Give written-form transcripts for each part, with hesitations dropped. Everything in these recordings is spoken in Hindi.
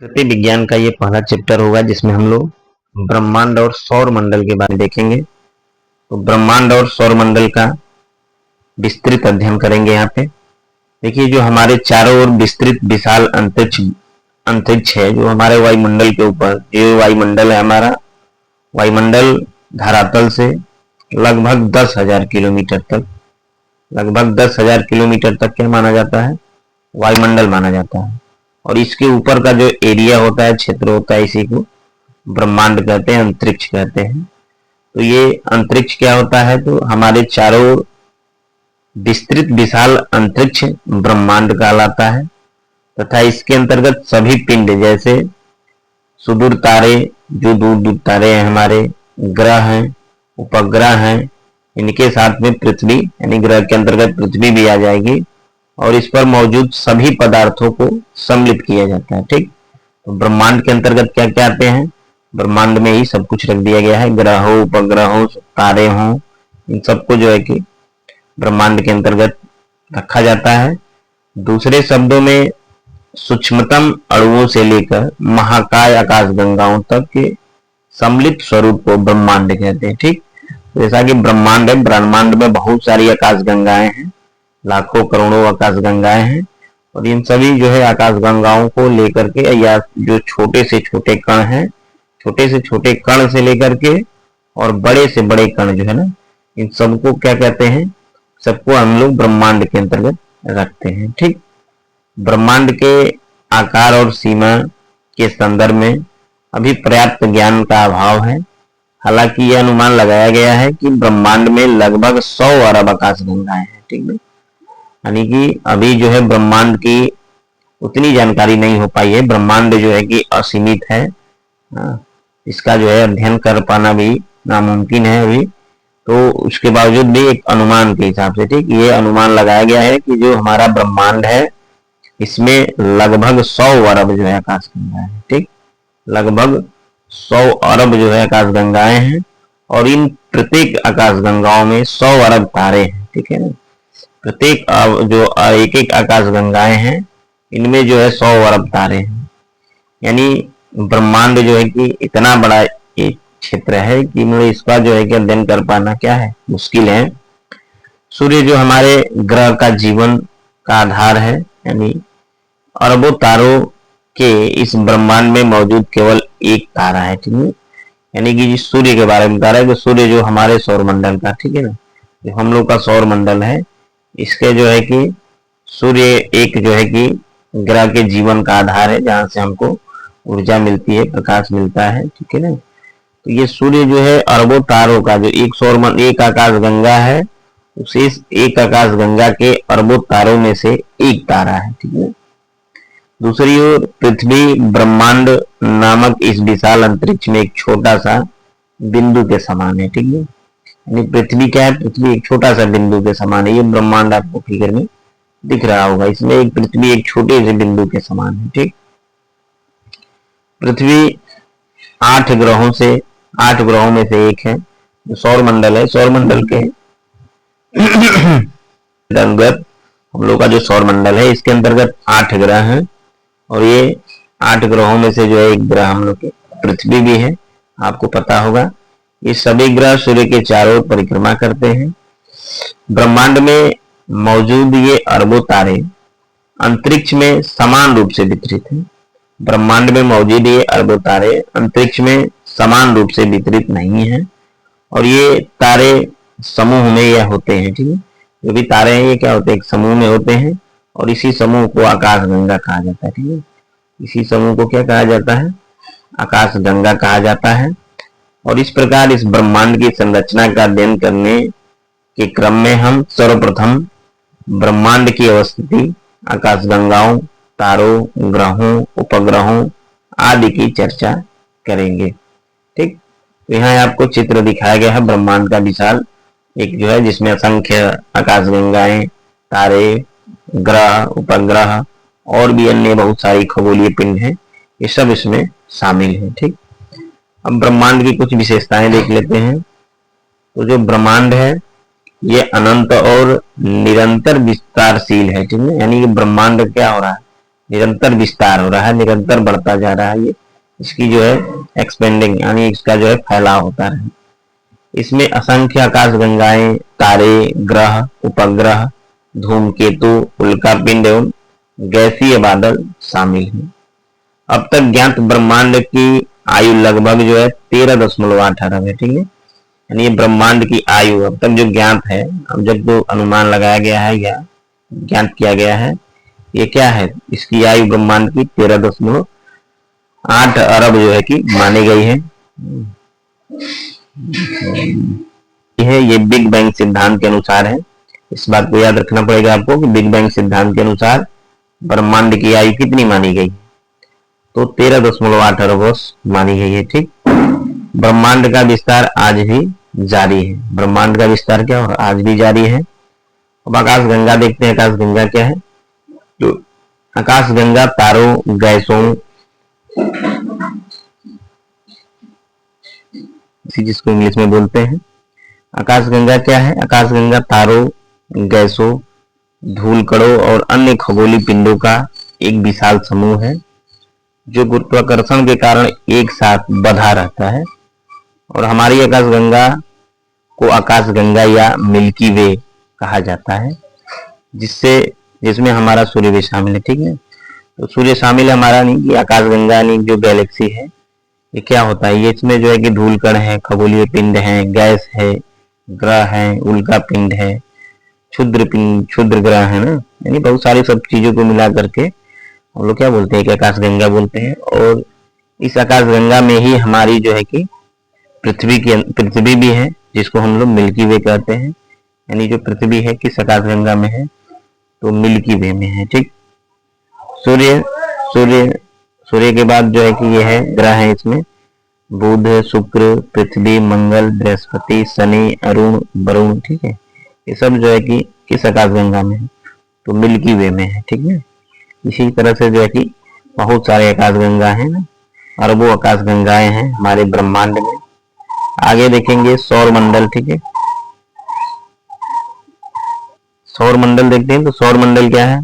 प्रकृति विज्ञान का ये पहला चैप्टर होगा जिसमें हम लोग ब्रह्मांड और सौर मंडल के बारे में देखेंगे। तो ब्रह्मांड और सौर मंडल का विस्तृत अध्ययन करेंगे। यहाँ पे देखिए, जो हमारे चारों ओर विस्तृत विशाल अंतरिक्ष है, जो हमारे वायुमंडल के ऊपर, जो वायुमंडल है हमारा, वायुमंडल धरातल से लगभग 10,000 किलोमीटर तक, लगभग 10,000 किलोमीटर तक क्या माना जाता है? वायुमंडल माना जाता है। और इसके ऊपर का जो एरिया होता है, क्षेत्र होता है, इसी को ब्रह्मांड कहते हैं, अंतरिक्ष कहते हैं। तो ये अंतरिक्ष क्या होता है? तो हमारे चारों ओर विस्तृत विशाल अंतरिक्ष ब्रह्मांड कहलाता है, तथा इसके अंतर्गत सभी पिंड, जैसे सुदूर तारे, जो दूर दूर तारे हैं, हमारे ग्रह हैं, उपग्रह हैं, इनके साथ में पृथ्वी, यानी ग्रह के अंतर्गत पृथ्वी भी आ जाएगी, और इस पर मौजूद सभी पदार्थों को सम्मिलित किया जाता है। ठीक, तो ब्रह्मांड के अंतर्गत क्या क्या आते हैं? ब्रह्मांड में ही सब कुछ रख दिया गया है। ग्रह हो, उपग्रह हो, तारे हो, इन सबको जो है कि ब्रह्मांड के अंतर्गत रखा जाता है। दूसरे शब्दों में सूक्ष्मतम अणुओं से लेकर महाकाय आकाश गंगाओं तक के सम्मिलित स्वरूप को ब्रह्मांड कहते हैं। ठीक, जैसा कि ब्रह्मांड है, ब्रह्मांड में बहुत सारी आकाश गंगाएं हैं, लाखों करोड़ों आकाश गंगाएं हैं, और इन सभी जो है आकाश गंगाओं को लेकर के, या जो छोटे से छोटे कण हैं, छोटे से छोटे कण से लेकर के और बड़े से बड़े कण जो है ना, इन सबको क्या कहते हैं? सबको हम लोग ब्रह्मांड के अंतर्गत रखते हैं। ठीक, ब्रह्मांड के आकार और सीमा के संदर्भ में अभी पर्याप्त ज्ञान का अभाव है। हालांकि यह अनुमान लगाया गया है कि ब्रह्मांड में लगभग 100 अरब आकाश गंगाएं हैं। ठीक है, यानी कि अभी जो है ब्रह्मांड की उतनी जानकारी नहीं हो पाई है। ब्रह्मांड जो है कि असीमित है, इसका जो है अध्ययन कर पाना भी नामुमकिन है अभी। तो उसके बावजूद भी एक अनुमान के हिसाब से, ठीक, ये अनुमान लगाया गया है कि जो हमारा ब्रह्मांड है, इसमें लगभग 100 अरब जो है आकाश गंगाएं हैं। ठीक, लगभग 100 अरब जो है आकाश गंगाएं हैं, और इन प्रत्येक आकाश गंगाओं में 100 अरब तारे हैं। ठीक है ना, प्रत्येक जो एक एक आकाश गंगाएं हैं, इनमें जो है 100 अरब तारे हैं। यानी ब्रह्मांड जो है कि इतना बड़ा एक क्षेत्र है कि मतलब इसका जो है कि अध्ययन कर पाना क्या है? मुश्किल है। सूर्य जो हमारे ग्रह का जीवन का आधार है, यानी अरबों तारों के इस ब्रह्मांड में मौजूद केवल एक तारा है। ठीक है, यानी कि जिस सूर्य के बारे में बता रहा है कि सूर्य जो हमारे सौर मंडल का, ठीक है ना, जो हम लोग का सौर मंडल है, इसके जो है कि सूर्य एक जो है कि ग्रह के जीवन का आधार है, जहां से हमको ऊर्जा मिलती है, प्रकाश मिलता है। ठीक है ना, तो ये सूर्य जो है अरबों तारों का, जो एक आकाश गंगा है, उसे एक आकाश गंगा के अरबों तारों में से एक तारा है। ठीक है, दूसरी ओर पृथ्वी ब्रह्मांड नामक इस विशाल अंतरिक्ष में एक छोटा सा बिंदु के समान है। ठीक है, यानी पृथ्वी क्या है? पृथ्वी एक छोटा सा बिंदु के समान है। ये ब्रह्मांड आपको फिगर में दिख रहा होगा, इसमें एक पृथ्वी एक छोटे से बिंदु के समान है। ठीक, पृथ्वी 8 ग्रहों में से एक है। जो सौर मंडल है, सौर मंडल के अंतर्गत हम लोग का जो सौर मंडल है, इसके अंतर्गत 8 ग्रह हैं, और ये 8 ग्रहों में से जो है एक ग्रह हम लोग के पृथ्वी भी है, आपको पता होगा। ये सभी ग्रह सूर्य के चारों ओर परिक्रमा करते हैं। ब्रह्मांड में मौजूद ये अरबों तारे अंतरिक्ष में समान रूप से वितरित हैं। ब्रह्मांड में मौजूद ये अरबों तारे अंतरिक्ष में समान रूप से वितरित नहीं है, और ये तारे समूह में यह होते हैं। ठीक है, जो भी तारे हैं ये क्या होते हैं? एक समूह में होते हैं, और इसी समूह को आकाश गंगा कहा जाता है। ठीक है, इसी समूह को क्या कहा जाता है? आकाश गंगा कहा जाता है। और इस प्रकार इस ब्रह्मांड की संरचना का अध्ययन करने के क्रम में हम सर्वप्रथम ब्रह्मांड की अवस्थिति, आकाश गंगाओं, तारों, ग्रहों, उपग्रहों आदि की चर्चा करेंगे। ठीक, तो यहाँ आपको चित्र दिखाया गया है ब्रह्मांड का विशाल एक जो है, जिसमें असंख्य आकाश गंगाएं, तारे, ग्रह, उपग्रह और भी अन्य बहुत सारी खगोलीय पिंड हैं, ये सब इसमें शामिल है। ठीक, अब ब्रह्मांड की कुछ विशेषताएं देख लेते हैं। तो जो ब्रह्मांड है ये अनंत और निरंतर विस्तारशील है। ठीक है, यानी कि ब्रह्मांड क्या हो रहा है? निरंतर विस्तार हो रहा है, निरंतर बढ़ता जा रहा है, ये इसकी जो है एक्सपेंडिंग यानी इसका जो है फैलाव होता है। इसमें असंख्य आकाश गंगाएं, तारे, ग्रह, उपग्रह, धूमकेतु, उल्कापिंड एवं गैसीय बादल शामिल हैं। अब तक ज्ञात ब्रह्मांड की आयु लगभग जो है 13.8 अरब है, ठीक है। यानी ये ब्रह्मांड की आयु अब तक जो ज्ञात है, अब जब जो अनुमान लगाया गया है या ज्ञात किया गया है, ये क्या है, इसकी आयु ब्रह्मांड की 13.8 अरब जो है कि मानी गई है। ये बिग बैंग सिद्धांत के अनुसार है। इस बात को याद रखना पड़ेगा आपको कि बिग बैंग सिद्धांत के अनुसार ब्रह्मांड की आयु कितनी मानी गई, तो 13.8 अरब वर्ष मानी गई है, ठीक। ब्रह्मांड का विस्तार आज भी जारी है। ब्रह्मांड का विस्तार क्या और आज भी जारी है। अब आकाश गंगा देखते हैं। आकाश गंगा क्या है, तो आकाश गंगा तारों, गैसों, इसी जिसको इंग्लिश में बोलते हैं आकाश गंगा क्या है, आकाश गंगा तारों, गैसों, धूल कणों और अन्य खगोलीय पिंडों का एक विशाल समूह है जो गुरुत्वाकर्षण के कारण एक साथ बंधा रहता है। और हमारी आकाश गंगा को आकाश गंगा या मिल्की वे कहा जाता है, जिसमें हमारा सूर्य भी शामिल है, ठीक है। तो सूर्य शामिल है हमारा नहीं, कि आकाश गंगा नहीं, जो गैलेक्सी है ये क्या होता है, ये इसमें जो है कि धूल कण है, खगोलीय पिंड है, गैस है, ग्रह है, उल्का पिंड है, क्षुद्र ग्रह है ना, यानी बहुत सारी सब चीजों को मिला करके हम लोग क्या बोलते हैं कि आकाश गंगा बोलते हैं। और इस आकाश गंगा में ही हमारी जो है कि पृथ्वी भी है, जिसको हम लोग मिल्की वे कहते हैं। यानी जो पृथ्वी है किस आकाश गंगा में है, तो मिल्की वे में है, ठीक। सूर्य के बाद जो है कि ये है ग्रह है, इसमें बुध, शुक्र, पृथ्वी, मंगल, बृहस्पति, शनि, अरुण, वरुण, ठीक है। ये सब जो है कि किस आकाश गंगा में है, तो मिल्की वे में है, ठीक है। इसी तरह से जो है कि बहुत सारे आकाश गंगा है ना, अरबों आकाश गंगाएं हैं हमारे ब्रह्मांड में। आगे देखेंगे सौर मंडल, ठीक है। सौर मंडल देखते हैं, तो सौर मंडल क्या है,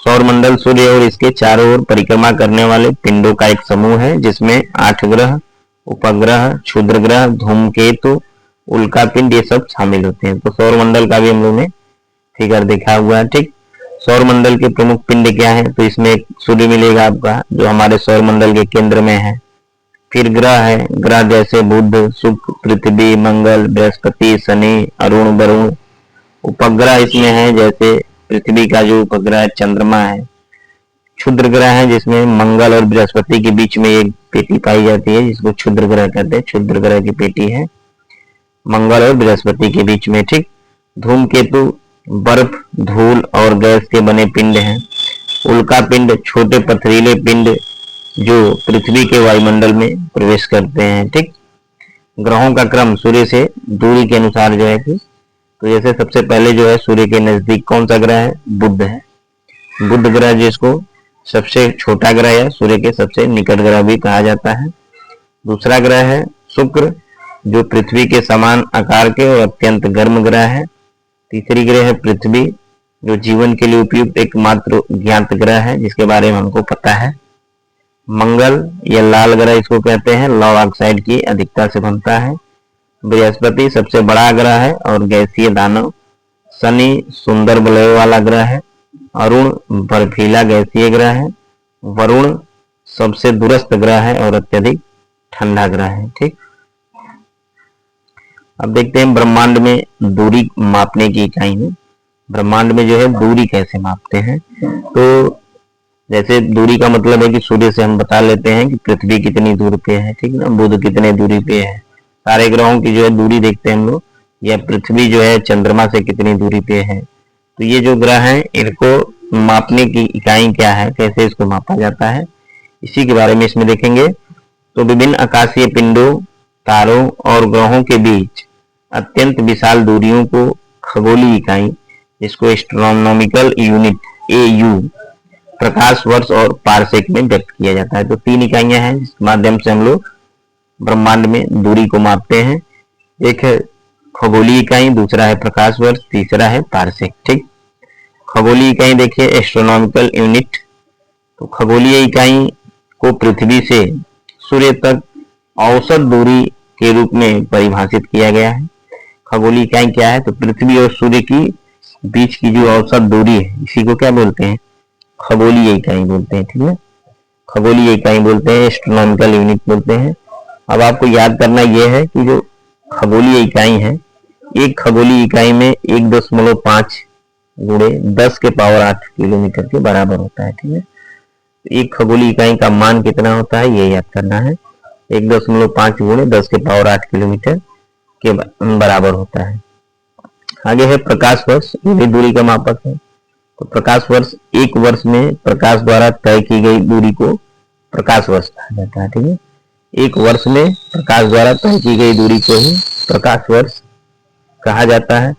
सौर मंडल सूर्य और इसके चारों ओर परिक्रमा करने वाले पिंडों का एक समूह है, जिसमें 8 ग्रह, उपग्रह, क्षुद्र ग्रह, धूमकेतु, उल्कापिंड ये सब शामिल होते हैं। तो सौर मंडल का भी हम लोग ने फिगर देखा हुआ है, ठीक। सौर मंडल के प्रमुख पिंड क्या है, तो इसमें एक सूर्य मिलेगा आपका, जो हमारे सौर मंडल के केंद्र में है। फिर ग्रह है, ग्रह जैसे बुध, शुक्र, पृथ्वी, मंगल, बृहस्पति, शनि, अरुण, वरुण। उपग्रह इसमें है, जैसे पृथ्वी का जो उपग्रह चंद्रमा है। क्षुद्र ग्रह है, जिसमें मंगल और बृहस्पति के बीच में एक पेटी पाई जाती है, जिसको क्षुद्र ग्रह कहते हैं। क्षुद्र ग्रह की पेटी है मंगल और बृहस्पति के बीच में, ठीक। धूमकेतु बर्फ, धूल और गैस के बने पिंड हैं। उल्का पिंड छोटे पथरीले पिंड जो पृथ्वी के वायुमंडल में प्रवेश करते हैं, ठीक। ग्रहों का क्रम सूर्य से दूरी के अनुसार जो है कि, तो जैसे सबसे पहले जो है सूर्य के नजदीक कौन सा ग्रह है, बुध है। बुध ग्रह जिसको सबसे छोटा ग्रह है, सूर्य के सबसे निकट ग्रह भी कहा जाता है। दूसरा ग्रह है शुक्र, जो पृथ्वी के समान आकार के और अत्यंत गर्म ग्रह है। तीसरी ग्रह है पृथ्वी, जो जीवन के लिए उपयुक्त एकमात्र ज्ञात ग्रह है, जिसके बारे में हमको पता है। मंगल या लाल ग्रह इसको कहते हैं, लौह ऑक्साइड की अधिकता से बनता है। बृहस्पति सबसे बड़ा ग्रह है और गैसीय दानव। शनि सुंदर वलयों वाला ग्रह है। अरुण बर्फीला गैसीय ग्रह है। वरुण सबसे दूरस्थ ग्रह है और अत्यधिक ठंडा ग्रह है, ठीक। अब देखते हैं ब्रह्मांड में दूरी मापने की इकाई में, ब्रह्मांड में जो है दूरी कैसे मापते हैं। तो जैसे दूरी का मतलब है कि सूर्य से हम बता लेते हैं कि पृथ्वी कितनी दूर पे है, ठीक ना, बुध कितने दूरी पे है। सारे ग्रहों की जो है दूरी देखते हैं हम लोग, या पृथ्वी जो है चंद्रमा से कितनी दूरी पे है। तो ये जो ग्रह हैं इनको मापने की इकाई क्या है, कैसे इसको मापा जाता है, इसी के बारे में इसमें देखेंगे। तो विभिन्न आकाशीय पिंडों, तारों और ग्रहों के बीच अत्यंत विशाल दूरियों को खगोलीय इकाई, जिसको एस्ट्रोनॉमिकल यूनिट AU, प्रकाश वर्ष और पारसेक में व्यक्त किया जाता है। तो 3 इकाइयां हैं जिसके माध्यम से हम लोग ब्रह्मांड में दूरी को मापते हैं। एक है खगोलीय इकाई, दूसरा है प्रकाश वर्ष, तीसरा है पारसेक, ठीक। खगोलीय इकाई देखिए एस्ट्रोनॉमिकल यूनिट तो खगोलीय इकाई को पृथ्वी से सूर्य तक औसत दूरी के रूप में परिभाषित किया गया है। खगोलीय इकाई क्या है? तो पृथ्वी और सूर्य की बीच की जो औसत दूरी है, इसी को क्या बोलते हैं? खगोलीय इकाई बोलते हैं। ठीक है, खगोलीय इकाई बोलते हैं, एस्ट्रोनॉमिकल यूनिट बोलते हैं। अब आपको याद करना यह है कि जो खगोलीय इकाई है, एक खगोलीय इकाई में 1.5 गुणे 10 के पावर 8 किलोमीटर के बराबर होता है। ठीक है, एक खगोलीय इकाई का मान कितना होता है ये याद करना है। 1.5 गुणे 10 के पावर 8 किलोमीटर के बराबर होता है। आगे है प्रकाश वर्ष, ये भी दूरी का मापक है। तो प्रकाश वर्ष, एक वर्ष में प्रकाश द्वारा तय की गई दूरी को प्रकाश वर्ष कहा जाता है। ठीक है, एक वर्ष में प्रकाश द्वारा तय की गई दूरी को ही प्रकाश वर्ष कहा जाता है।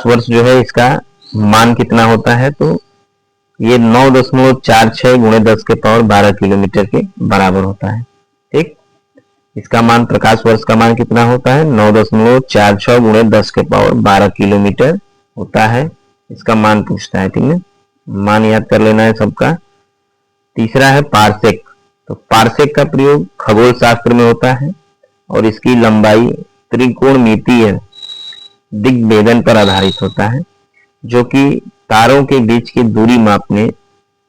वर्ष जो है इसका मान कितना होता है? तो ये 9.46 गुणे 10 के पावर 12 किलोमीटर के बराबर होता है। ठीक, इसका मान, प्रकाश वर्ष का मान कितना होता है? 9.46 गुणे 10 के पावर 12 किलोमीटर होता है। इसका मान पूछता है। ठीक है, मान याद कर लेना है सबका। तीसरा है पारसेक। तो पारसेक का प्रयोग खगोल शास्त्र में होता है और इसकी लंबाई त्रिकोणमितीय दिग्भेदन पर आधारित होता है, जो कि तारों के बीच की दूरी मापने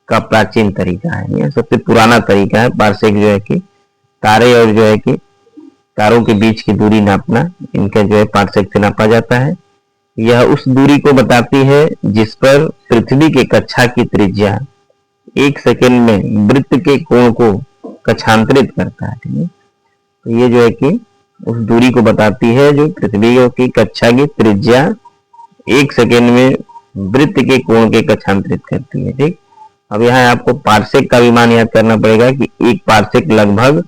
का प्राचीन तरीका है। यह सबसे पुराना तरीका है पारसेक, जो है कि तारे और जो है कि तारों के बीच की दूरी नापना, इनका जो है पारसेक से नापा जाता है। यह उस दूरी को बताती है जिस पर पृथ्वी के कक्षा की त्रिज्या 1 सेकंड में वृत्त के कोण को कक्षांतरित करता है। ठीक है, तो ये जो है कि उस दूरी को बताती है जो पृथ्वी की कक्षा की त्रिज्या 1 सेकंड में वृत्त के कोण के कक्षांतरित करती है। ठीक, अब यहाँ आपको पारसेक का भी मान याद करना पड़ेगा कि एक पारसेक लगभग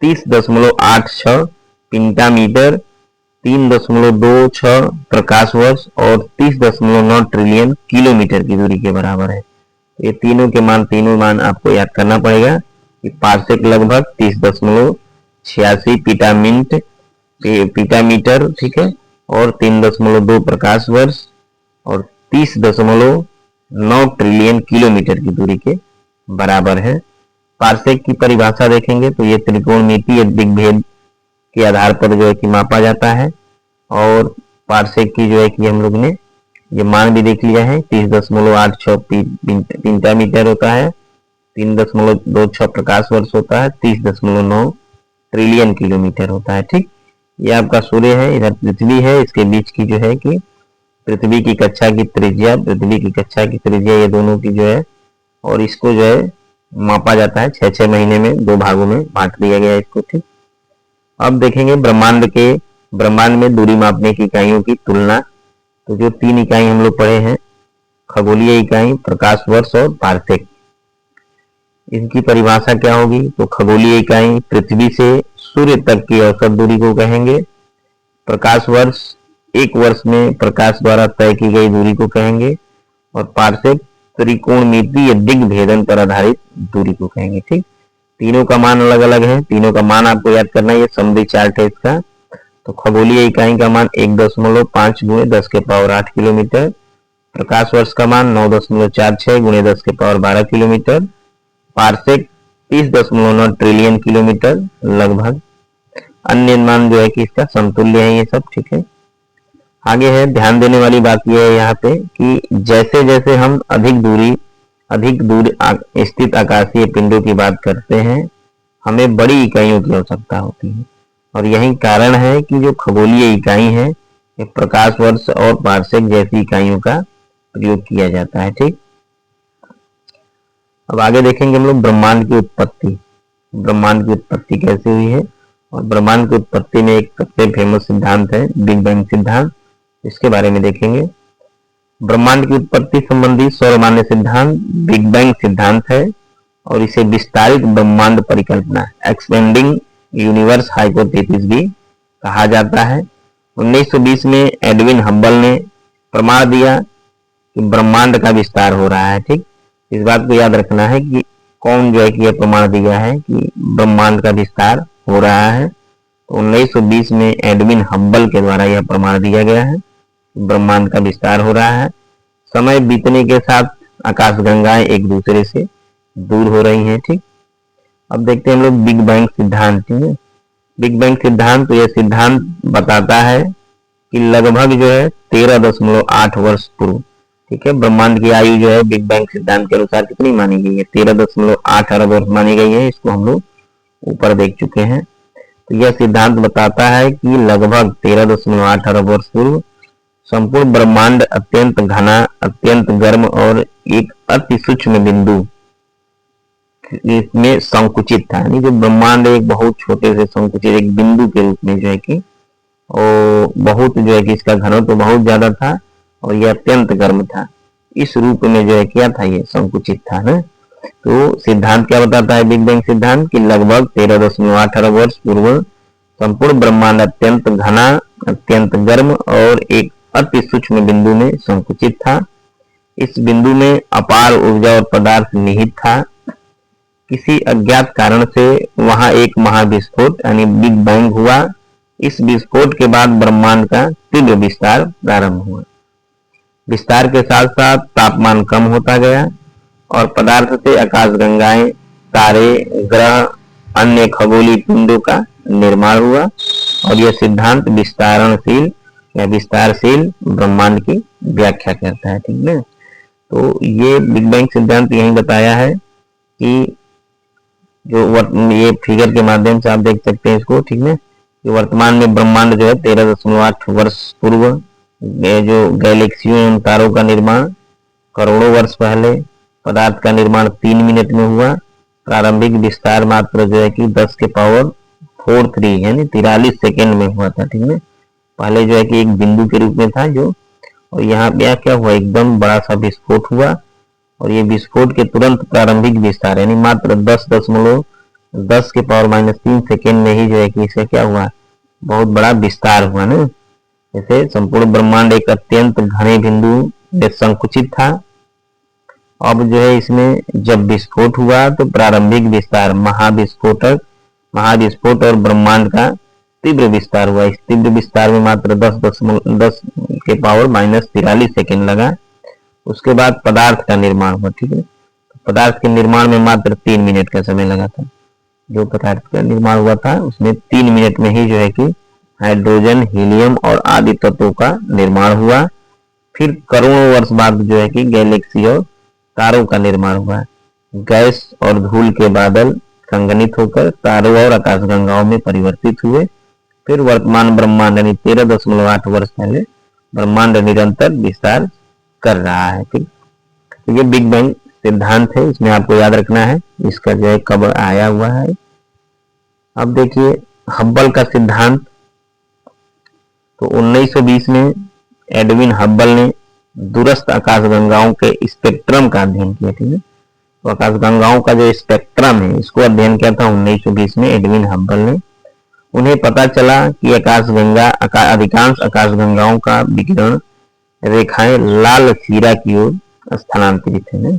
30.86 पेंटामीटर, 3.26 प्रकाश वर्ष और 30.9 ट्रिलियन किलोमीटर की दूरी के बराबर है। ये तीनों मान आपको याद करना पड़ेगा कि पारसेक लगभग 30.86 पीटामीटर, ठीक है, और 3.2 प्रकाश वर्ष और 30.9 ट्रिलियन किलोमीटर की दूरी के बराबर है। पारसेक की परिभाषा देखेंगे तो ये त्रिकोणमितीय दिग्भेद के आधार पर जो है कि मापा जाता है। और पारसेक की जो है कि हम लोग ने ये मान भी देख लिया है, 30.86 पेंटामीटर होता है, 3.26 प्रकाश वर्ष होता है, 30.9 ट्रिलियन किलोमीटर होता है। ठीक, ये आपका सूर्य है, इधर पृथ्वी है, इसके बीच की जो है कि पृथ्वी की कक्षा की त्रिज्या ये दोनों की जो है, और इसको जो है मापा जाता है 6-6 महीने में 2 भागों में बांट दिया गया है इसको। ठीक, अब देखेंगे ब्रह्मांड में दूरी मापने की इकाइयों की तुलना। तो जो 3 इकाई हम लोग पढ़े हैं, खगोलीय इकाई, प्रकाश वर्ष और पारसेक, इनकी परिभाषा क्या होगी? तो खगोलीय इकाई पृथ्वी से सूर्य तक की औसत दूरी को कहेंगे। प्रकाश वर्ष एक वर्ष में प्रकाश द्वारा तय की गई दूरी को कहेंगे। और पारसेक त्रिकोणमितीय दिग्भेदन पर आधारित दूरी को कहेंगे। ठीक, तीनों का मान अलग अलग है, तीनों का मान आपको याद करना है, ये समरी चार्ट है इसका। तो खगोलीय इकाई का मान 1.5 गुणे 10 के पावर 8 किलोमीटर, प्रकाश वर्ष का मान 9.46 गुणे 10 के power 12 kilometre, parsec 30.9 trillion kilometre लगभग। अन्य मान जो है कि इसका समतुल्य है ये सब। ठीक है, आगे है, ध्यान देने वाली बात यह है यहाँ पे कि जैसे जैसे हम अधिक दूर स्थित आकाशीय पिंडों की बात करते हैं, हमें बड़ी इकाइयों की आवश्यकता होती है। और यही कारण है कि जो खगोलीय इकाई है, ये प्रकाश वर्ष और पारसेक जैसी इकाइयों का प्रयोग किया जाता है। ठीक, अब आगे देखेंगे हम लोग ब्रह्मांड की उत्पत्ति कैसे हुई है। और ब्रह्मांड की उत्पत्ति में एक सबसे फेमस सिद्धांत है बिग बैंग सिद्धांत, इसके बारे में देखेंगे। ब्रह्मांड की उत्पत्ति संबंधी सर्वमान्य सिद्धांत बिग बैंग सिद्धांत है और इसे विस्तारित ब्रह्मांड परिकल्पना, एक्सपेंडिंग यूनिवर्स हाइपोथेसिस भी कहा जाता है। 1920 में एडविन हब्बल ने प्रमाण दिया कि ब्रह्मांड का विस्तार हो रहा है। ठीक, इस बात को याद रखना है कि कौन जो है कि यह प्रमाण दिया है कि ब्रह्मांड का विस्तार हो रहा है। तो 1920 में एडविन हब्बल के द्वारा यह प्रमाण दिया गया है, ब्रह्मांड का विस्तार हो रहा है। समय बीतने के साथ आकाशगंगाएं एक दूसरे से दूर हो रही हैं। ठीक, अब देखते हैं हम लोग बिग बैंग सिद्धांत। ठीक है, बिग बैंग सिद्धांत, तो यह सिद्धांत बताता है कि लगभग जो है 13.8 वर्ष पूर्व, ठीक है, ब्रह्मांड की आयु जो है बिग बैंग सिद्धांत के अनुसार कितनी मानी गई है? 13.8 अरब वर्ष मानी गई है। इसको हम लोग ऊपर देख चुके हैं। तो यह सिद्धांत बताता है कि लगभग 13.8 अरब वर्ष पूर्व संपूर्ण ब्रह्मांड अत्यंत घना, अत्यंत गर्म और एक अति सूक्ष्म बिंदु में संकुचित था। यानी जो ब्रह्मांड एक बहुत छोटे से संकुचित एक बिंदु के रूप में जो है कि और बहुत जो है कि इसका घनत्व तो बहुत ज्यादा था और यह अत्यंत गर्म था। इस रूप में जो है क्या था, ये संकुचित था ना। तो सिद्धांत क्या बताता है बिग बैंग सिद्धांत कि लगभग 13.8 अरब वर्ष पूर्व संपूर्ण ब्रह्मांड अत्यंत घना, अत्यंत गर्म और एक अति सूक्ष्म बिंदु में संकुचित था। इस बिंदु में अपार ऊर्जा और पदार्थ निहित था। किसी अज्ञात कारण से वहां एक महाविस्फोट यानी बिग बैंग हुआ। इस विस्फोट के बाद ब्रह्मांड का तीव्र विस्तार प्रारंभ हुआ। विस्तार के साथ साथ तापमान कम होता गया और पदार्थ से आकाशगंगाएं, तारे, ग्रह, अन्य खगोलीय पिंडों का निर्माण हुआ। और यह सिद्धांत विस्तारणशील या विस्तारशील ब्रह्मांड की व्याख्या करता है। ठीक है, तो ये बिग बैंग सिद्धांत यही बताया है कि जो ये फिगर के माध्यम से आप देख सकते हैं इसको। ठीक है, वर्तमान में ब्रह्मांड जो है 13.8 वर्ष पूर्व जो गैलेक्सियों एवं तारों का निर्माण करोड़ों वर्ष पहले, पदार्थ का निर्माण 3 मिनट में हुआ। प्रारंभिक विस्तार मात्र जो है कि 10 के पावर 43 यानी 43 सेकेंड में हुआ था। ठीक है, पहले जो है कि एक बिंदु के रूप में था जो, और यहाँ पे क्या हुआ, एकदम बड़ा सा विस्फोट हुआ। और ये विस्फोट के तुरंत प्रारंभिक विस्तार यानी मात्र 10 के पावर -3 सेकेंड में ही जो है कि इसे क्या हुआ, बहुत बड़ा विस्तार हुआ ना। जैसे संपूर्ण ब्रह्मांड एक अत्यंत घने बिंदु में संकुचित था। अब जो है इसमें जब विस्फोट हुआ तो प्रारंभिक विस्तार महाविस्फोट और ब्रह्मांड का तीव्र विस्तार हुआ। इस तीव्र विस्तार में मात्र 10 के पावर -43 सेकेंड लगा। उसके बाद पदार्थ का निर्माण हुआ। ठीक है, पदार्थ के निर्माण में मात्र 3 मिनट का समय लगा था। जो पदार्थ का निर्माण हुआ था उसमें 3 मिनट में ही जो है कि हाइड्रोजन, हीलियम और आदि तत्वों का निर्माण हुआ। फिर करोड़ों वर्ष बाद जो है कि गैलेक्सी और तारों का निर्माण हुआ। गैस और धूल के बादल संघनित होकर तारों और आकाशगंगाओं में परिवर्तित हुए। फिर वर्तमान ब्रह्मांड यानी 13.8 वर्ष पहले ब्रह्मांड निरंतर विस्तार कर रहा है। ठीक, तो ये बिग बैंग सिद्धांत है, इसमें आपको याद रखना है इसका जो है कब आया हुआ है। अब देखिए हब्बल का सिद्धांत, तो 1920 में एडविन हब्बल ने दूरस्थ आकाशगंगाओं के स्पेक्ट्रम का अध्ययन किया। ठीक है, तो आकाशगंगाओं का जो स्पेक्ट्रम है इसको अध्ययन किया था 1920 में एडविन हब्बल ने। उन्हें पता चला कि अधिकांश आकाशगंगाओं का विकिरण रेखाएं लाल सिरा की ओर स्थानांतरित है।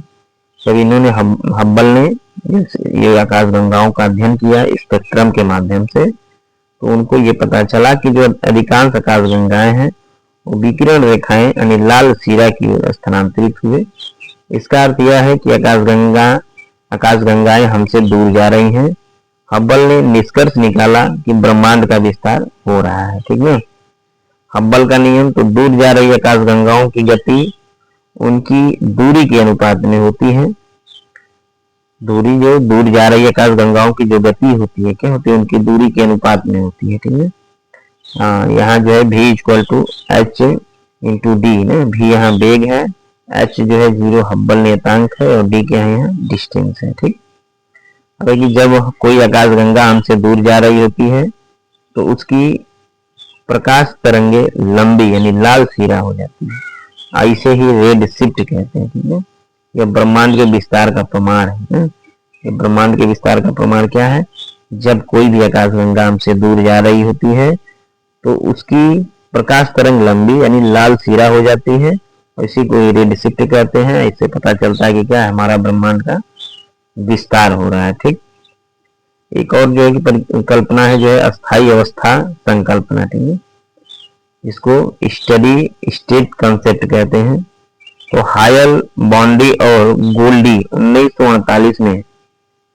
जब इन्होंने हब्बल ने ये आकाशगंगाओं का अध्ययन किया स्पेक्ट्रम के माध्यम से, तो उनको ये पता चला कि जो अधिकांश आकाशगंगाएं हैं वो विकिरण रेखाएं यानी लाल सिरा की ओर स्थानांतरित हुए। इसका अर्थ यह है कि आकाशगंगाएं हमसे दूर जा रही हैं। हब्बल ने निष्कर्ष निकाला कि ब्रह्मांड का विस्तार हो रहा है। ठीक है, हब्बल का नियम, तो दूर जा रही आकाशगंगाओं की गति उनकी दूरी के अनुपात में होती है। दूरी जो दूर जा रही आकाशगंगाओं की जो गति होती है क्या होती है, उनकी दूरी के अनुपात में होती है। ठीक है, यहाँ जो है v = h × d ना, v यहाँ वेग है, h जो है 0 हब्बल नियतांक है और d क्या है यहाँ डिस्टेंस है। ठीक, अब कि जब कोई आकाशगंगा हमसे दूर जा रही होती है तो उसकी प्रकाश तरंगे लंबी यानी लाल सिरा हो जाती है। ऐसे ही रेड शिफ्ट कहते हैं। ठीक है, यह ब्रह्मांड के विस्तार का प्रमाण है। ये ब्रह्मांड के विस्तार का प्रमाण क्या है, जब कोई भी आकाशगंगा हमसे दूर जा रही होती है तो उसकी प्रकाश तरंग लंबी यानी लाल सिरा हो जाती है, इसी को रेड शिफ्ट कहते हैं। इससे पता चलता है कि क्या हमारा ब्रह्मांड का विस्तार हो रहा है। ठीक, एक और जो है कि कल्पना है जो है अस्थाई अवस्था संकल्पना। ठीक है, इसको स्टडी स्टेट कंसेप्ट कहते हैं। तो हायल, बॉन्डी और गोल्डी 1948 में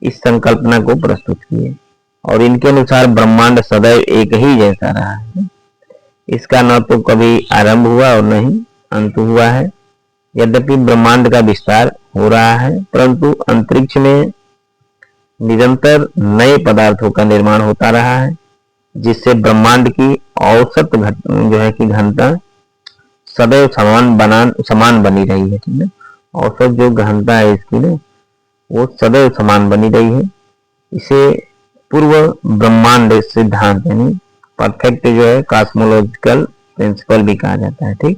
इस संकल्पना को प्रस्तुत किए और इनके अनुसार ब्रह्मांड सदैव एक ही जैसा रहा है। इसका न तो कभी आरंभ हुआ और न ही अंत हुआ है। यद्यपि ब्रह्मांड का विस्तार हो रहा है, परंतु अंतरिक्ष में निरंतर नए पदार्थों का निर्माण होता रहा है, जिससे ब्रह्मांड की औसत घनता सदैव समान बनी रही है। ठीक है, औसत जो घनता है इसकी ना, वो सदैव समान बनी रही है। इसे पूर्व ब्रह्मांड सिद्धांत यानी परफेक्ट जो है कॉस्मोलॉजिकल प्रिंसिपल भी कहा जाता है। ठीक,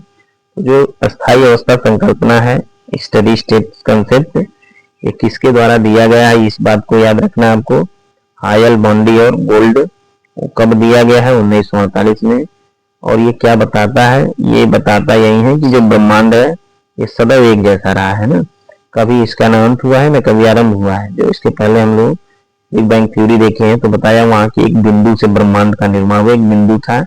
जो अस्थायी अवस्था संकल्पना है, स्टडी स्टेट कंसेप्ट, ये किसके द्वारा दिया गया है, इस बात को याद रखना आपको। हायल, बॉन्डी और गोल्ड कब दिया गया है? 1948 में। और ये क्या बताता है? ये बताता यही है कि जो ब्रह्मांड है ये सदैव एक जैसा रहा है ना, कभी इसका न अंत हुआ है न कभी आरंभ हुआ है। जो इसके पहले हम लोग बिग बैंग थ्योरी देखे हैं तो बताया वहां की एक बिंदु से ब्रह्मांड का निर्माण हुआ। एक बिंदु था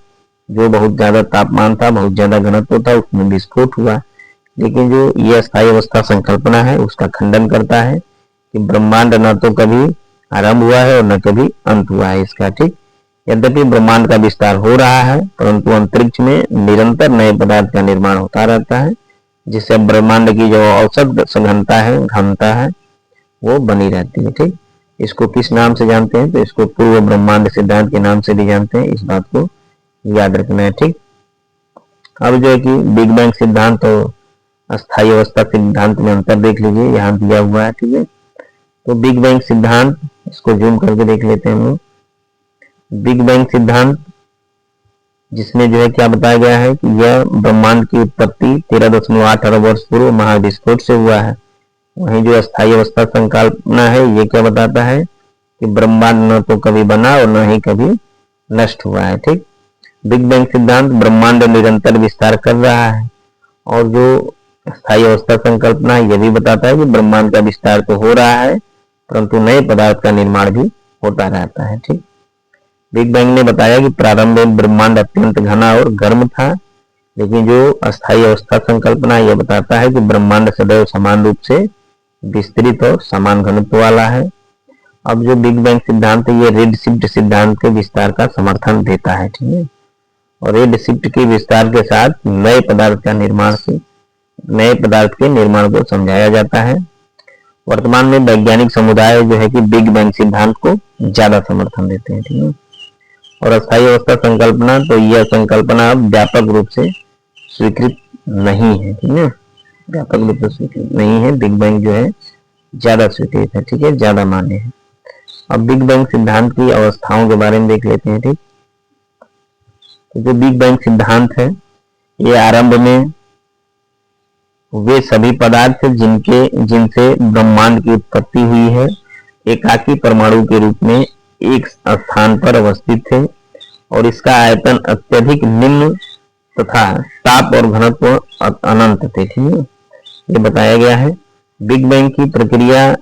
जो बहुत ज्यादा तापमान था, बहुत ज्यादा घनत्व था, उसमें विस्फोट हुआ। लेकिन जो ये अस्थायी अवस्था संकल्पना है उसका खंडन करता है कि ब्रह्मांड न तो कभी आरंभ हुआ है और न कभी अंत हुआ है इसका। ठीक, यद्यपि ब्रह्मांड का विस्तार हो रहा है, परंतु अंतरिक्ष में निरंतर नए पदार्थ का निर्माण होता रहता है, जिससे ब्रह्मांड की जो औसत घनता है वो बनी रहती है। ठीक, इसको किस नाम से जानते हैं? तो इसको पूर्व ब्रह्मांड सिद्धांत के नाम से भी जानते हैं, इस बात को याद रखना है। ठीक, अब जो है कि बिग बैंग सिद्धांत और अस्थायी अवस्था सिद्धांत में अंतर देख लीजिए, यहाँ दिया हुआ है। ठीक है, तो बिग बैंग सिद्धांत, इसको जूम करके देख लेते हैं हम लोग। बिग बैंग सिद्धांत जिसमें जो है क्या बताया गया है कि यह ब्रह्मांड की उत्पत्ति 13.8 अरब वर्ष पूर्व महाविस्फोट से हुआ है। वहीं जो अस्थायी अवस्था संकल्पना है ये क्या बताता है कि ब्रह्मांड न तो कभी बना और न ही कभी नष्ट हुआ है। ठीक, बिग बैंग सिद्धांत ब्रह्मांड निरंतर विस्तार कर रहा है, और जो अस्थायी अवस्था संकल्पना है यह भी बताता है कि ब्रह्मांड का विस्तार तो हो रहा है, परंतु नए पदार्थ का निर्माण भी होता रहता है। ठीक, बिग बैंग ने बताया कि प्रारंभ में ब्रह्मांड अत्यंत घना और गर्म था, लेकिन जो अस्थायी अवस्था संकल्पना यह बताता है कि ब्रह्मांड सदैव समान रूप से विस्तृत और समान घनत्व वाला है। अब जो बिग बैंग सिद्धांत है ये रेड शिफ्ट सिद्धांत के विस्तार का समर्थन देता है। ठीक है, और रेड शिफ्ट के विस्तार के साथ नए पदार्थ के निर्माण को समझाया जाता है। वर्तमान में वैज्ञानिक समुदाय जो है कि बिग बैंग सिद्धांत को ज्यादा समर्थन देते हैं। ठीक है, और अस्थायी अवस्था संकल्पना, तो यह संकल्पना अब व्यापक रूप से स्वीकृत नहीं है। ठीक है, व्यापक रूप से स्वीकृत नहीं है, बिग बैंग जो है ज्यादा स्वीकृत है। ठीक है, ज्यादा मान्य है। अब बिग बैंग सिद्धांत की अवस्थाओं के बारे में देख लेते हैं। ठीक, तो जो बिग बैंग सिद्धांत है ये आरंभ में वे सभी पदार्थ जिनसे ब्रह्मांड की उत्पत्ति हुई है एकाकी परमाणु के रूप में एक स्थान पर अवस्थित थे, और इसका आयतन अत्यधिक निम्न तथा ताप और घनत्व अनंत थे। ठीक है, ये बताया गया है। बिग बैंग की प्रक्रिया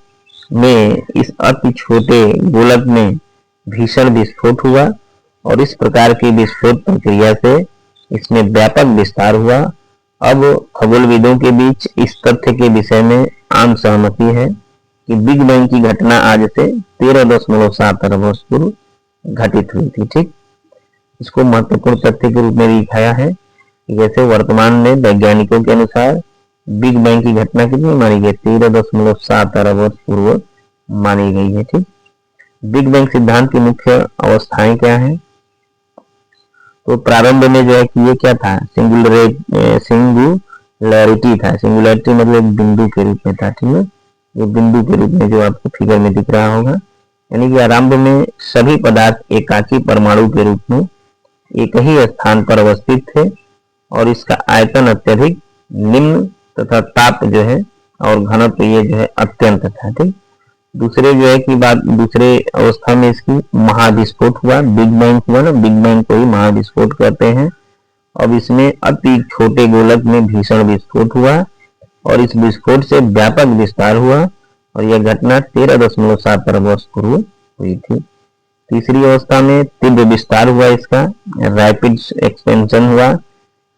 में इस अति छोटे गोलक में भीषण विस्फोट हुआ, और इस प्रकार की विस्फोट प्रक्रिया से इसमें व्यापक विस्तार हुआ। अब खगोलविदों के बीच इस तथ्य के विषय में आम सहमति है कि बिग बैंग की घटना आज से 13.7 अरब वर्ष पूर्व घटित हुई थी। ठीक, इसको महत्वपूर्ण तथ्य के रूप में दिखाया है। जैसे वर्तमान में वैज्ञानिकों के अनुसार बिग बैंग की घटना कितनी मानी गई? 13.7 अरब वर्ष पूर्व मानी गई है। ठीक, बिग बैंग सिद्धांत की मुख्य अवस्थाएं क्या हैं? तो प्रारंभ में जो है कि ये क्या था? सिंगुलैरिटी था। सिंगुलैरिटी मतलब बिंदु के रूप में था। ठीक है, ये बिंदु के रूप में जो आपको फिगर में दिख रहा होगा, यानी कि आरंभ में सभी पदार्थ एकाकी परमाणु के रूप में एक ही स्थान पर अवस्थित थे, और इसका आयतन अत्यधिक निम्न तथा ताप जो है और घनत्व ये जो है अत्यंत था। ठीक, दूसरे जो है कि बात दूसरे अवस्था में इसकी महाविस्फोट हुआ, बिग बैंग हुआ ना, बिग बैंग को ही महाविस्फोट कहते हैं। अब इसमें अति छोटे गोलक में भीषण विस्फोट हुआ, और इस विस्फोट से व्यापक विस्तार हुआ, और यह घटना 13.7 अरब वर्ष पूर्व हुई थी। तीसरी अवस्था में तीव्र विस्तार हुआ, इसका रैपिड एक्सपेंशन हुआ,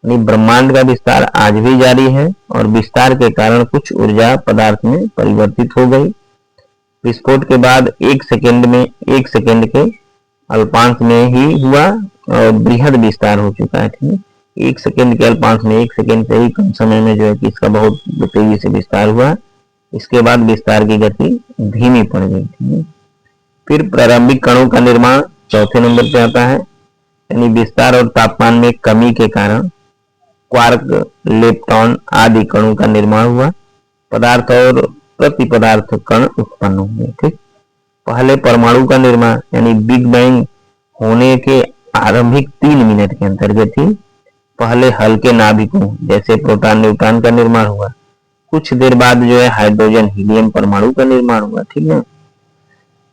यानी ब्रह्मांड का विस्तार आज भी जारी है और विस्तार के कारण कुछ ऊर्जा पदार्थ में परिवर्तित हो गई। विस्फोट के बाद एक सेकंड के अल्पांश में ही हुआ और बृहद विस्तार हो चुका है। ठीक है, एक सेकंड के अल्पांश में, एक सेकंड से ही कम समय में जो है कि इसका बहुत तेजी से विस्तार हुआ। इसके बाद विस्तार की गति धीमी पड़ गई। ठीक है, फिर प्रारंभिक कणों का निर्माण चौथे नंबर पे आता है, यानी विस्तार और तापमान में कमी के कारण क्वार्क, लेप्टॉन आदि कणों का निर्माण हुआ। पदार्थ और प्रतिपदार्थ कण उत्पन्न हुए। ठीक, पहले परमाणु का निर्माण यानी बिग बैंग होने के आरंभिक 3 मिनट के अंतर्गत ही पहले हल्के नाभिकों जैसे प्रोटॉन, न्यूट्रॉन का निर्माण हुआ। कुछ देर बाद जो है हाइड्रोजन, हीलियम परमाणु का निर्माण हुआ। ठीक है,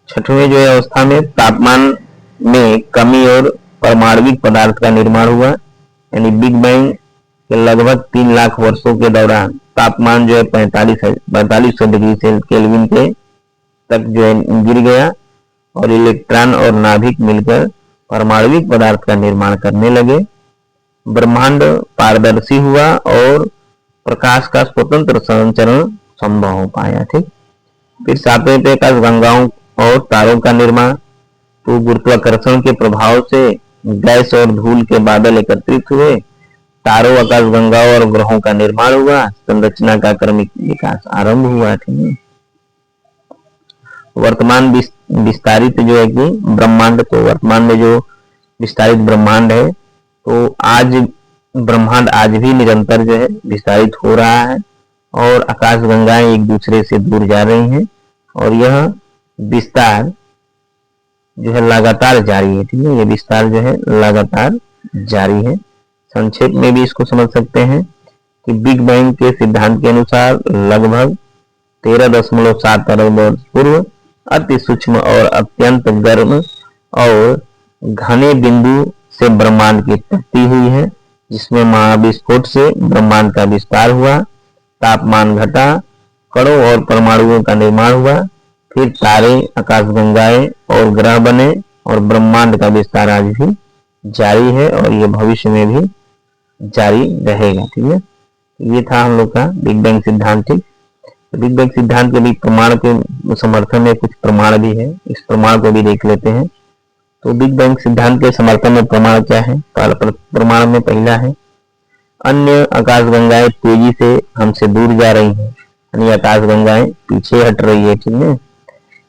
छठवें जो है अवस्था में तापमान में कमी और परमाणविक पदार्थ का निर्माण हुआ, यानी बिग बैंग के लगभग 3 लाख वर्षों के दौरान तापमान जो है 4500 डिग्री केल्विन के तक जो है गिर गया और इलेक्ट्रॉन और नाभिक मिलकर परमाणविक पदार्थ का निर्माण करने लगे। ब्रह्मांड पारदर्शी हुआ और प्रकाश का स्वतंत्र संचरण संभव हो पाया। ठीक, फिर सातवें पे आकाशगंगाओं और तारों का निर्माण। तो गुरुत्वाकर्षण के प्रभाव से गैस और धूल के बादल एकत्रित हुए, तारों, आकाशगंगाओं और ग्रहों का निर्माण हुआ, संरचना का क्रमिक विकास आरंभ हुआ। ठीक है, वर्तमान विस्तारित जो है कि ब्रह्मांड, तो वर्तमान में जो विस्तारित ब्रह्मांड है, तो आज ब्रह्मांड आज भी निरंतर जो है विस्तारित हो रहा है और आकाशगंगाएं एक दूसरे से दूर जा रही हैं और यह विस्तार जो है लगातार जारी है। ठीक है, ये विस्तार जो है लगातार जारी है। संक्षेप में भी इसको समझ सकते हैं कि बिग बैंग के सिद्धांत के अनुसार लगभग 13.7 अरब वर्ष पूर्व अति सूक्ष्म और अत्यंत गर्म और घने बिंदु से ब्रह्मांड की उत्पत्ति हुई है, जिसमें महाविस्फोट से ब्रह्मांड का विस्तार हुआ, तापमान घटा, कणों और परमाणुओं का निर्माण हुआ, फिर तारे, आकाशगंगाएं और ग्रह बने और ब्रह्मांड का विस्तार आज भी जारी है और ये भविष्य में भी जारी रहेगा। ठीक है, ये था हम लोग का बिग बैंग सिद्धांत। ठीक, बिग बैंग सिद्धांत के भी प्रमाण के समर्थन में कुछ प्रमाण भी है, इस प्रमाण को भी देख लेते हैं। तो बिग बैंग सिद्धांत के समर्थन में प्रमाण क्या है? प्रमाण में पहला है, अन्य आकाशगंगाएं तेजी से हमसे दूर जा रही हैं, यानी आकाशगंगाएं पीछे हट रही है। ठीक है,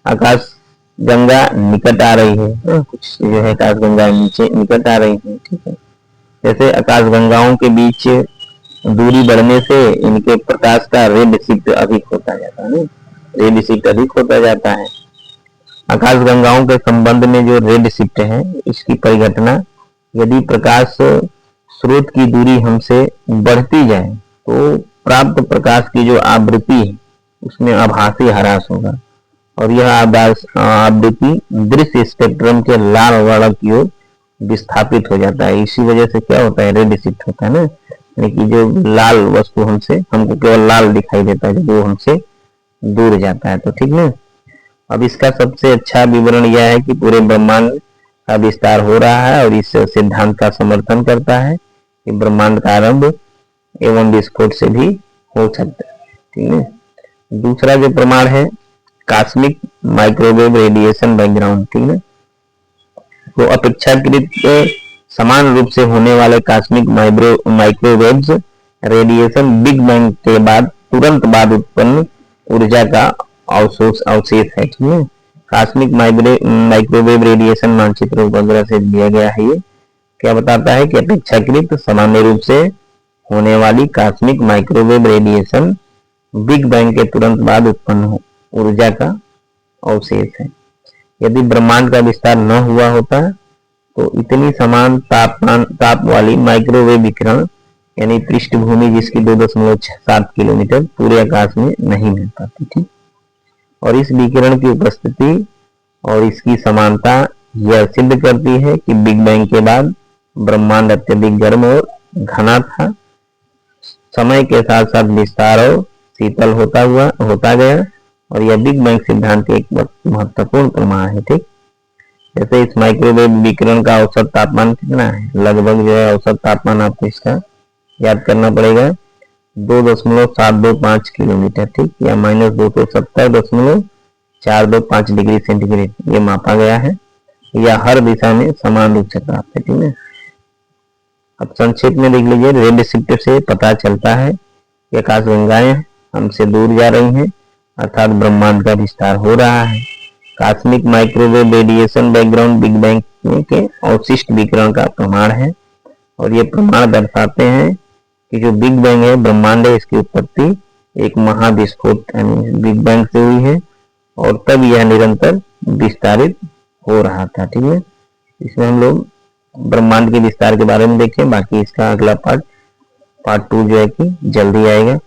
आकाश गंगा निकट आ रही है, कुछ जो है आकाशगंगाएं नीचे निकट आ रही है। ठीक है, जैसे आकाशगंगाओं के बीच दूरी बढ़ने से इनके प्रकाश का रेड शिफ्ट अधिक होता जाता है, रेड शिफ्ट अधिक होता जाता है। आकाशगंगाओं के संबंध में जो रेड शिफ्ट है, इसकी परिघटना यदि प्रकाश स्रोत की दूरी हमसे बढ़ती जाए तो प्राप्त प्रकाश की जो आवृत्ति है उसमें आभासी ह्रास होगा और यह आवृत्ति दृश्य स्पेक्ट्रम के लाल वर्णक की ओर विस्थापित हो जाता है। इसी वजह से क्या होता है, रेड शिफ्ट होता है ना, यानी कि जो लाल वस्तु हमको केवल लाल दिखाई देता है जब वो हमसे दूर जाता है। तो ठीक है, अब इसका सबसे अच्छा विवरण यह है कि पूरे ब्रह्मांड का विस्तार हो रहा है और इस सिद्धांत का समर्थन करता है कि ब्रह्मांड का आरंभ एवं विस्फोट से भी हो सकता है। ठीक है, दूसरा जो प्रमाण है कॉस्मिक माइक्रोवेव रेडिएशन बैकग्राउंड। ठीक है, तो अपेक्षाकृत समान रूप से होने वाले cosmic microwaves radiation big bang के बाद तुरंत बाद उत्पन्न ऊर्जा का अवशेष है। ठीक है, कॉस्मिक माइक्रोवेव रेडिएशन मानचित्र उपग्रह से दिया गया है। ये क्या बताता है कि अपेक्षाकृत सामान्य रूप से होने वाली cosmic microwave radiation big bang के तुरंत बाद उत्पन्न ऊर्जा का अवशेष है। यदि ब्रह्मांड का विस्तार न हुआ होता तो इतनी समान ताप वाली माइक्रोवेव विकिरण यानी पृष्ठभूमि जिसकी 2.7 किलोमीटर पूरे आकाश में नहीं मिल पाती थी, और इस विकिरण की उपस्थिति और इसकी समानता यह सिद्ध करती है कि बिग बैंग के बाद ब्रह्मांड अत्यधिक गर्म और घना था। समय के साथ साथ विस्तार और शीतल होता गया और यह बिग बैंग सिद्धांत के एक महत्वपूर्ण प्रमाण है। ठीक, जैसे इस माइक्रोवेव विकिरण का औसत तापमान कितना है, लगभग जो है औसत तापमान आपको इसका याद करना पड़ेगा 2.725 किलोमीटर, ठीक, या -270.425 डिग्री सेंटीग्रेड ये मापा गया है, या हर दिशा में समान रूप से प्राप्त है, ठीक है। अब संक्षेप में देख लीजिए, रेड डिटेक्टर से पता चलता है कि आकाशगंगाएं हमसे दूर जा रही हैं, अर्थात ब्रह्मांड का विस्तार हो रहा है। Cosmic microwave radiation background big bang के अवशिष्ट विकिरण का प्रमाण है, और ये प्रमाण दर्शाते हैं कि जो बिग बैंग है, ब्रह्मांड है, इसकी उत्पत्ति एक महाविस्फोट यानी बिग बैंग से हुई है, और तब यह निरंतर विस्तारित हो रहा था, ठीक है। इसमें हम लोग ब्रह्मांड के विस्तार के बारे में देखें, बाकी इसका अगला पार्ट 2 जो है कि जल्दी आएगा।